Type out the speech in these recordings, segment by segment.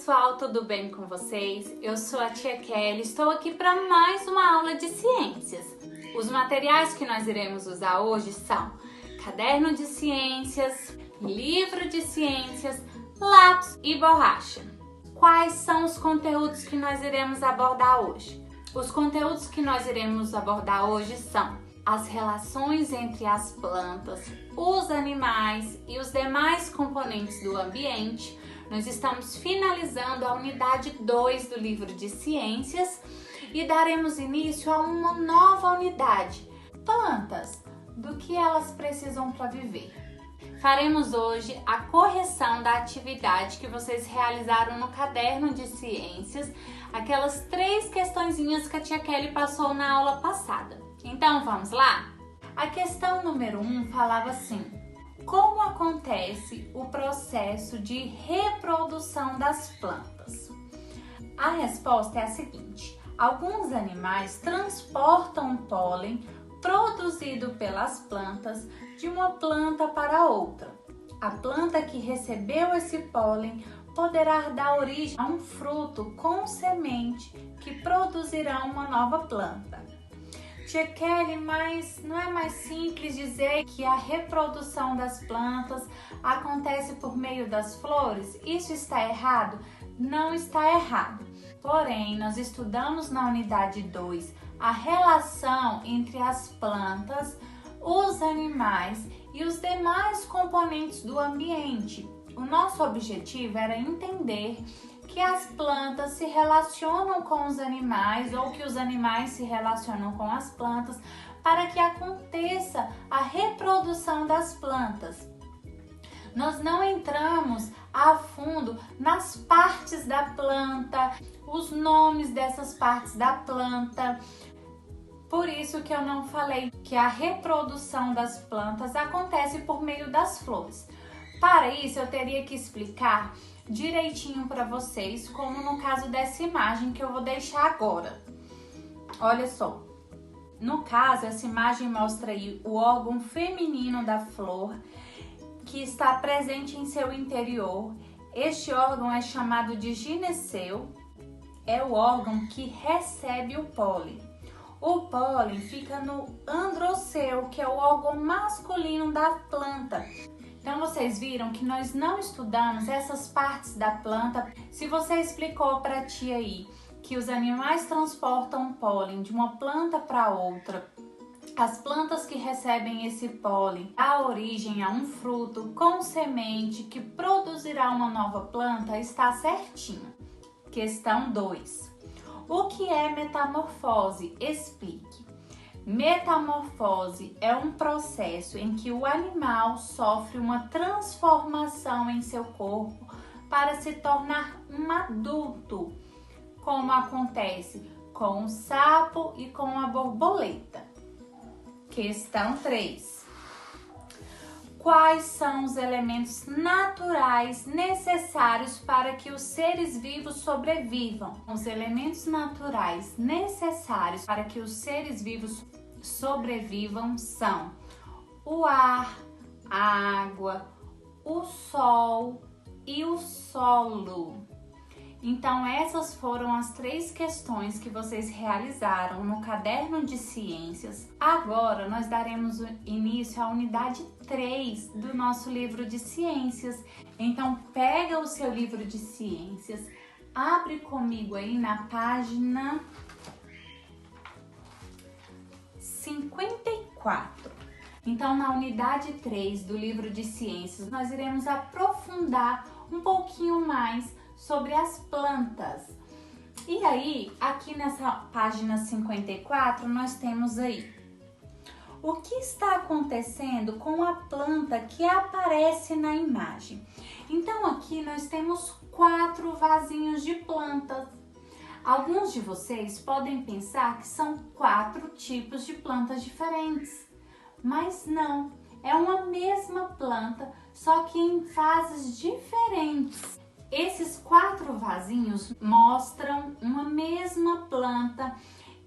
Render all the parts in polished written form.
pessoal, tudo bem com vocês? Eu sou a tia Kelly, estou aqui para mais uma aula de ciências. Os materiais que nós iremos usar hoje são caderno de ciências, livro de ciências, lápis e borracha. Quais são os conteúdos que nós iremos abordar hoje? Os conteúdos que nós iremos abordar hoje são as relações entre as plantas, os animais e os demais componentes do ambiente. Nós estamos finalizando a unidade 2 do livro de ciências e daremos início a uma nova unidade, plantas, do que elas precisam para viver. Faremos hoje a correção da atividade que vocês realizaram no caderno de ciências, aquelas 3 questõezinhas que a tia Kelly passou na aula passada. Então vamos lá? A questão número 1 falava assim: como acontece o processo de reprodução das plantas? A resposta é a seguinte: alguns animais transportam pólen produzido pelas plantas de uma planta para outra. A planta que recebeu esse pólen poderá dar origem a um fruto com semente que produzirá uma nova planta. Tia Kelly, mas não é mais simples dizer que a reprodução das plantas acontece por meio das flores? Isso está errado? Não está errado. Porém, nós estudamos na unidade 2 a relação entre as plantas, os animais e os demais componentes do ambiente. O nosso objetivo era entender que as plantas se relacionam com os animais ou que os animais se relacionam com as plantas para que aconteça a reprodução das plantas. Nós não entramos a fundo nas partes da planta, os nomes dessas partes da planta. Por isso que eu não falei que a reprodução das plantas acontece por meio das flores. Para isso, eu teria que explicar direitinho para vocês, como no caso dessa imagem que eu vou deixar agora. Olha só. No caso, essa imagem mostra aí o órgão feminino da flor que está presente em seu interior. Este órgão é chamado de gineceu, é o órgão que recebe o pólen. O pólen fica no androceu, que é o órgão masculino da planta. Então, vocês viram que nós não estudamos essas partes da planta. Se você explicou para a tia aí que os animais transportam pólen de uma planta para outra, as plantas que recebem esse pólen dá origem a um fruto com semente que produzirá uma nova planta, está certinho. Questão 2. O que é metamorfose? Explique. Metamorfose é um processo em que o animal sofre uma transformação em seu corpo para se tornar um adulto, como acontece com o sapo e com a borboleta. Questão 3. Quais são os elementos naturais necessários para que os seres vivos sobrevivam? Os elementos naturais necessários para que os seres vivos sobrevivam são o ar, a água, o sol e o solo. Então, essas foram as 3 questões que vocês realizaram no caderno de ciências. Agora, nós daremos início à unidade 3 do nosso livro de ciências. Então, pega o seu livro de ciências, abre comigo aí na página 54. Então, na unidade 3 do livro de ciências, nós iremos aprofundar um pouquinho mais sobre as plantas. E aí, aqui nessa página 54, nós temos aí o que está acontecendo com a planta que aparece na imagem. Então, aqui nós temos 4 vasinhos de plantas. Alguns de vocês podem pensar que são 4 tipos de plantas diferentes, mas não, é uma mesma planta, só que em fases diferentes. Esses 4 vasinhos mostram uma mesma planta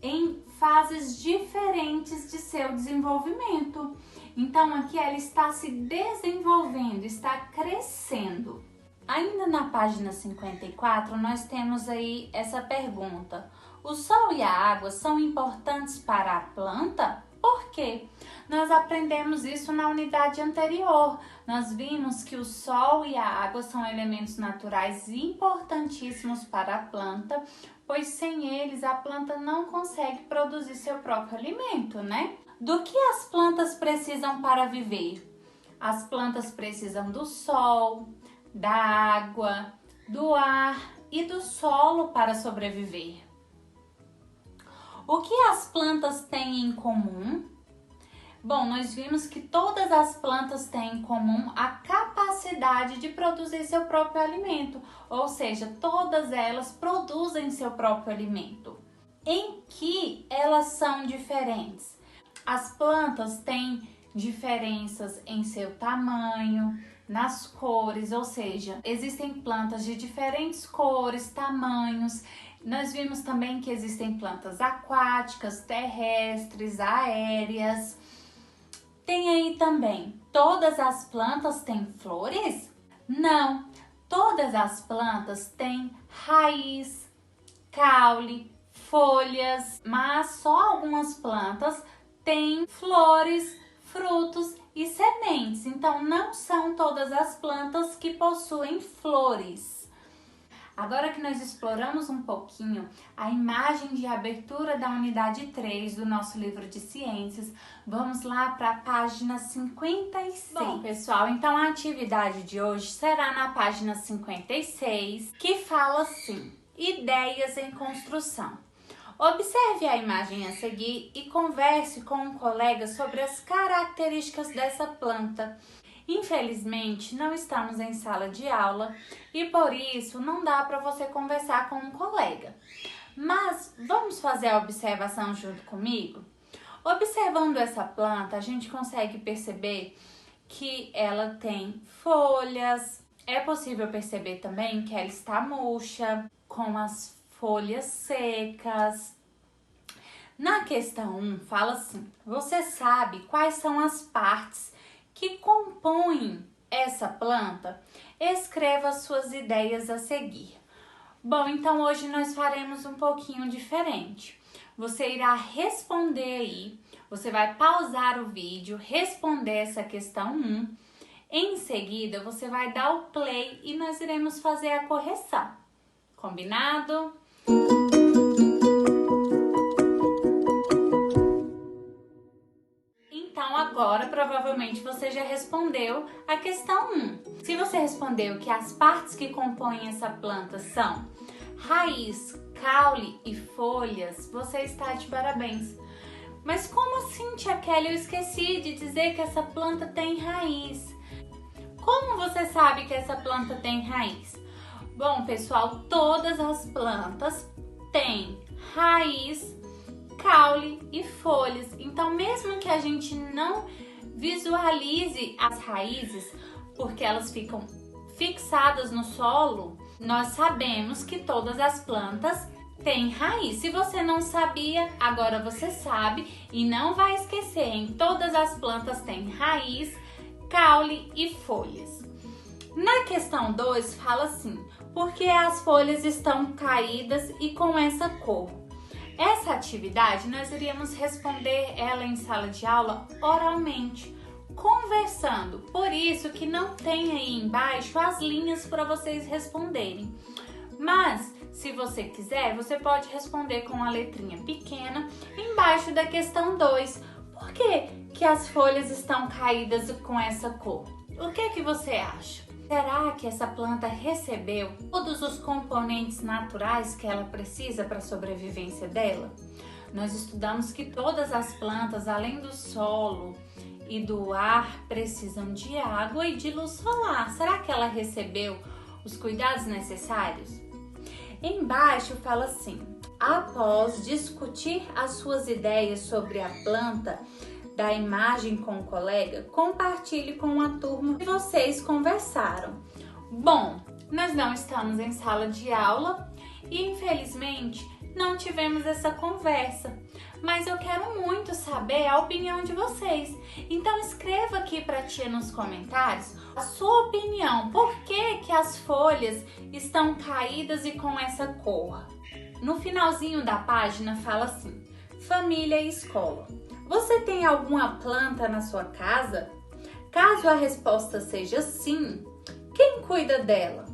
em fases diferentes de seu desenvolvimento. Então, aqui ela está se desenvolvendo, está crescendo. Ainda na página 54, nós temos aí essa pergunta. O sol e a água são importantes para a planta? Por quê? Nós aprendemos isso na unidade anterior. Nós vimos que o sol e a água são elementos naturais importantíssimos para a planta, pois sem eles a planta não consegue produzir seu próprio alimento, né? Do que as plantas precisam para viver? As plantas precisam do sol, da água, do ar e do solo para sobreviver. O que as plantas têm em comum? Bom, nós vimos que todas as plantas têm em comum a capacidade de produzir seu próprio alimento, ou seja, todas elas produzem seu próprio alimento. Em que elas são diferentes? As plantas têm diferenças em seu tamanho, nas cores, ou seja, existem plantas de diferentes cores, tamanhos. Nós vimos também que existem plantas aquáticas, terrestres, aéreas. Tem aí também, todas as plantas têm flores? Não, todas as plantas têm raiz, caule, folhas, mas só algumas plantas têm flores, frutos e sementes. Então, não são todas as plantas que possuem flores. Agora que nós exploramos um pouquinho a imagem de abertura da unidade 3 do nosso livro de ciências, vamos lá para a página 56. Bom, pessoal, então a atividade de hoje será na página 56, que fala assim: ideias em construção. Observe a imagem a seguir e converse com um colega sobre as características dessa planta. Infelizmente, não estamos em sala de aula e por isso não dá para você conversar com um colega. Mas vamos fazer a observação junto comigo? Observando essa planta, a gente consegue perceber que ela tem folhas. É possível perceber também que ela está murcha, com as folhas secas. Na questão 1, fala assim: você sabe quais são as partes que compõem essa planta? Escreva suas ideias a seguir. Bom, então hoje nós faremos um pouquinho diferente. Você irá responder aí, você vai pausar o vídeo, responder essa questão 1. Em seguida, você vai dar o play e nós iremos fazer a correção. Combinado? Então agora provavelmente você já respondeu a questão 1. Se você respondeu que as partes que compõem essa planta são raiz, caule e folhas, você está de parabéns. Mas como assim, tia Kelly, eu esqueci de dizer que essa planta tem raiz? Como você sabe que essa planta tem raiz? Bom, pessoal, todas as plantas têm raiz, caule e folhas. Então, mesmo que a gente não visualize as raízes, porque elas ficam fixadas no solo, nós sabemos que todas as plantas têm raiz. Se você não sabia, agora você sabe e não vai esquecer, hein? Todas as plantas têm raiz, caule e folhas. Na questão 2, fala assim: por que as folhas estão caídas e com essa cor? Essa atividade nós iríamos responder ela em sala de aula oralmente, conversando. Por isso que não tem aí embaixo as linhas para vocês responderem. Mas, se você quiser, você pode responder com a letrinha pequena embaixo da questão 2. Por que as folhas estão caídas com essa cor? O que você acha? Será que essa planta recebeu todos os componentes naturais que ela precisa para a sobrevivência dela? Nós estudamos que todas as plantas, além do solo e do ar, precisam de água e de luz solar. Será que ela recebeu os cuidados necessários? Embaixo fala assim: após discutir as suas ideias sobre a planta da imagem com o colega, compartilhe com a turma que vocês conversaram. Bom, nós não estamos em sala de aula e infelizmente não tivemos essa conversa, mas eu quero muito saber a opinião de vocês. Então escreva aqui pra tia nos comentários a sua opinião. Por que que as folhas estão caídas e com essa cor? No finalzinho da página fala assim: família e escola. Você tem alguma planta na sua casa? Caso a resposta seja sim, quem cuida dela?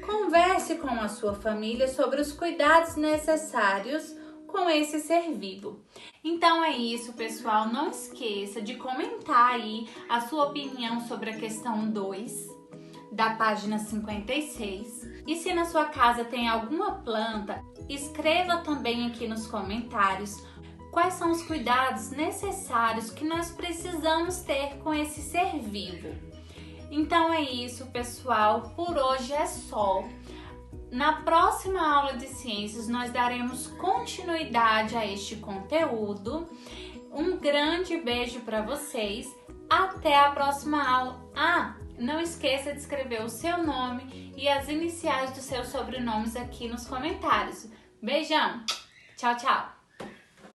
Converse com a sua família sobre os cuidados necessários com esse ser vivo. Então é isso, pessoal. Não esqueça de comentar aí a sua opinião sobre a questão 2 da página 56. E se na sua casa tem alguma planta, escreva também aqui nos comentários quais são os cuidados necessários que nós precisamos ter com esse ser vivo. Então é isso, pessoal. Por hoje é só. Na próxima aula de ciências, nós daremos continuidade a este conteúdo. Um grande beijo para vocês. Até a próxima aula. Não esqueça de escrever o seu nome e as iniciais dos seus sobrenomes aqui nos comentários. Beijão! Tchau, tchau!